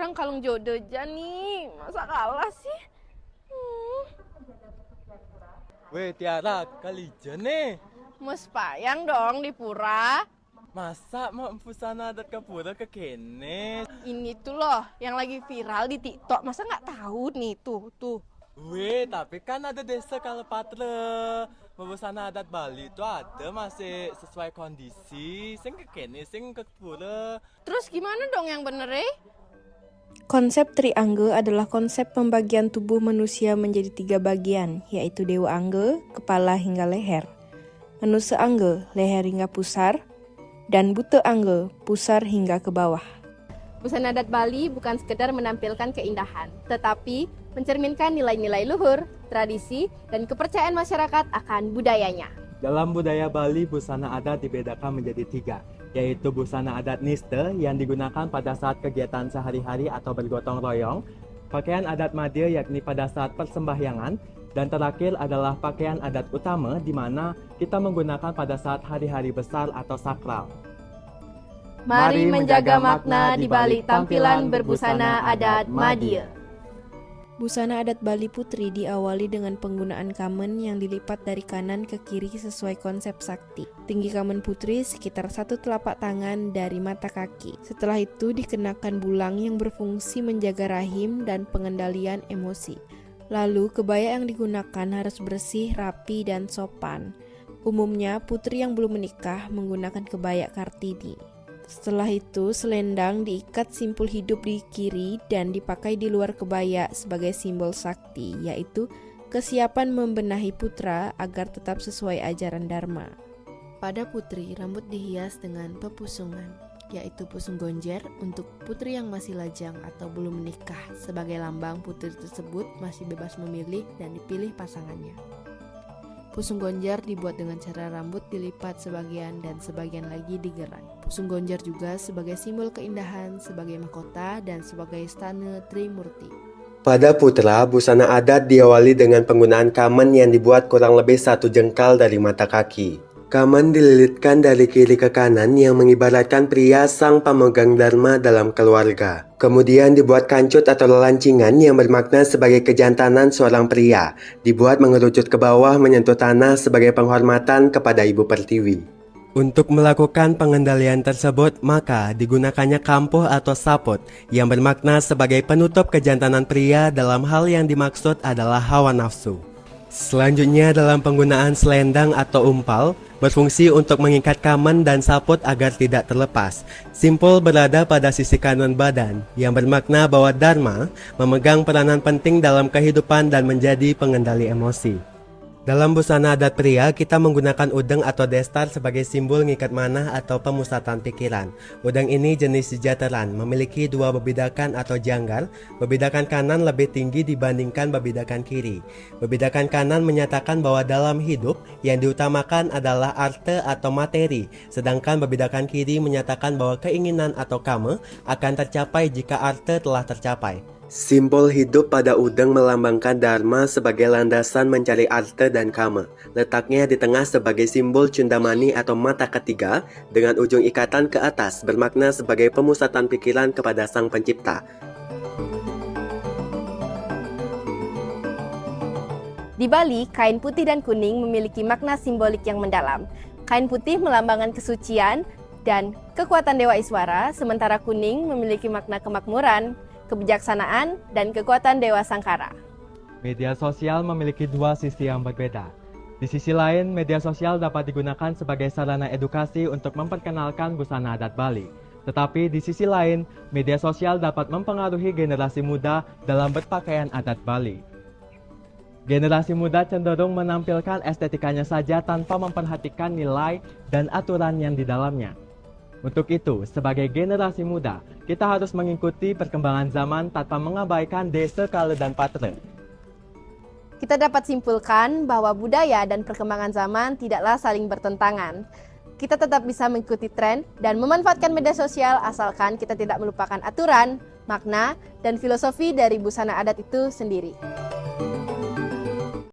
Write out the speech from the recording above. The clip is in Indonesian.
Kurang kalung jodoh aja nih. Masa kalah sih? Weh Tiara, kali nih. Mus payang dong di pura. Masa mau busana adat ke pura ke kene? Ini tuh loh yang lagi viral di TikTok. Masa nggak tahu nih tuh. Weh, tapi kan ada desa kalau patre. Busana adat Bali itu ada masih sesuai kondisi. Sing ke kene, sing ke pura. Terus gimana dong yang bener Konsep triangge adalah konsep pembagian tubuh manusia menjadi 3 bagian, yaitu Dewa Angge, kepala hingga leher, Manusia Angge, leher hingga pusar, dan Buta Angge, pusar hingga ke bawah. Busana adat Bali bukan sekedar menampilkan keindahan, tetapi mencerminkan nilai-nilai luhur, tradisi, dan kepercayaan masyarakat akan budayanya. Dalam budaya Bali, busana adat dibedakan menjadi 3, yaitu busana adat niste yang digunakan pada saat kegiatan sehari-hari atau bergotong royong, pakaian adat madya yakni pada saat persembahyangan, dan terakhir adalah pakaian adat utama di mana kita menggunakan pada saat hari-hari besar atau sakral. Mari menjaga makna di balik tampilan berbusana adat madya. Busana adat Bali Putri diawali dengan penggunaan kamen yang dilipat dari kanan ke kiri sesuai konsep sakti. Tinggi kamen putri sekitar 1 telapak tangan dari mata kaki. Setelah itu dikenakan bulang yang berfungsi menjaga rahim dan pengendalian emosi. Lalu kebaya yang digunakan harus bersih, rapi, dan sopan. Umumnya putri yang belum menikah menggunakan kebaya Kartini. Setelah itu, selendang diikat simpul hidup di kiri dan dipakai di luar kebaya sebagai simbol sakti, yaitu kesiapan membenahi putra agar tetap sesuai ajaran Dharma. Pada putri, rambut dihias dengan pepusungan, yaitu pusung gonjer untuk putri yang masih lajang atau belum menikah, sebagai lambang putri tersebut masih bebas memilih dan dipilih pasangannya. Pusung gonjar dibuat dengan cara rambut dilipat sebagian dan sebagian lagi digerai. Pusung gonjar juga sebagai simbol keindahan, sebagai mahkota, dan sebagai stana Trimurti. Pada putra, busana adat diawali dengan penggunaan kamen yang dibuat kurang lebih 1 jengkal dari mata kaki. Kamen dililitkan dari kiri ke kanan yang mengibaratkan pria sang pemegang dharma dalam keluarga. Kemudian dibuat kancut atau lelancingan yang bermakna sebagai kejantanan seorang pria. Dibuat mengerucut ke bawah menyentuh tanah sebagai penghormatan kepada Ibu Pertiwi. Untuk melakukan pengendalian tersebut, maka digunakannya kampuh atau saput yang bermakna sebagai penutup kejantanan pria dalam hal yang dimaksud adalah hawa nafsu. Selanjutnya dalam penggunaan selendang atau umpal, berfungsi untuk mengikat kamen dan saput agar tidak terlepas. Simpul berada pada sisi kanan badan, yang bermakna bahwa Dharma memegang peranan penting dalam kehidupan dan menjadi pengendali emosi. Dalam busana adat pria, kita menggunakan udeng atau destar sebagai simbol ngikat manah atau pemusatan pikiran. Udeng ini jenis sejateran, memiliki 2 bebidakan atau janggar. Bebidakan kanan lebih tinggi dibandingkan bebidakan kiri. Bebidakan kanan menyatakan bahwa dalam hidup yang diutamakan adalah arte atau materi, sedangkan bebidakan kiri menyatakan bahwa keinginan atau kama akan tercapai jika arte telah tercapai. Simbol hidup pada udeng melambangkan Dharma sebagai landasan mencari arte dan kama. Letaknya di tengah sebagai simbol cundamani atau mata ketiga dengan ujung ikatan ke atas bermakna sebagai pemusatan pikiran kepada Sang Pencipta. Di Bali, kain putih dan kuning memiliki makna simbolik yang mendalam. Kain putih melambangkan kesucian dan kekuatan Dewa Iswara, sementara kuning memiliki makna kemakmuran, kebijaksanaan, dan kekuatan Dewa Sangkara. Media sosial memiliki 2 sisi yang berbeda. Di sisi lain, media sosial dapat digunakan sebagai sarana edukasi untuk memperkenalkan busana adat Bali. Tetapi di sisi lain, media sosial dapat mempengaruhi generasi muda dalam berpakaian adat Bali. Generasi muda cenderung menampilkan estetikanya saja tanpa memperhatikan nilai dan aturan yang di dalamnya. Untuk itu, sebagai generasi muda, kita harus mengikuti perkembangan zaman tanpa mengabaikan desa, kala, dan patra. Kita dapat simpulkan bahwa budaya dan perkembangan zaman tidaklah saling bertentangan. Kita tetap bisa mengikuti tren dan memanfaatkan media sosial asalkan kita tidak melupakan aturan, makna, dan filosofi dari busana adat itu sendiri.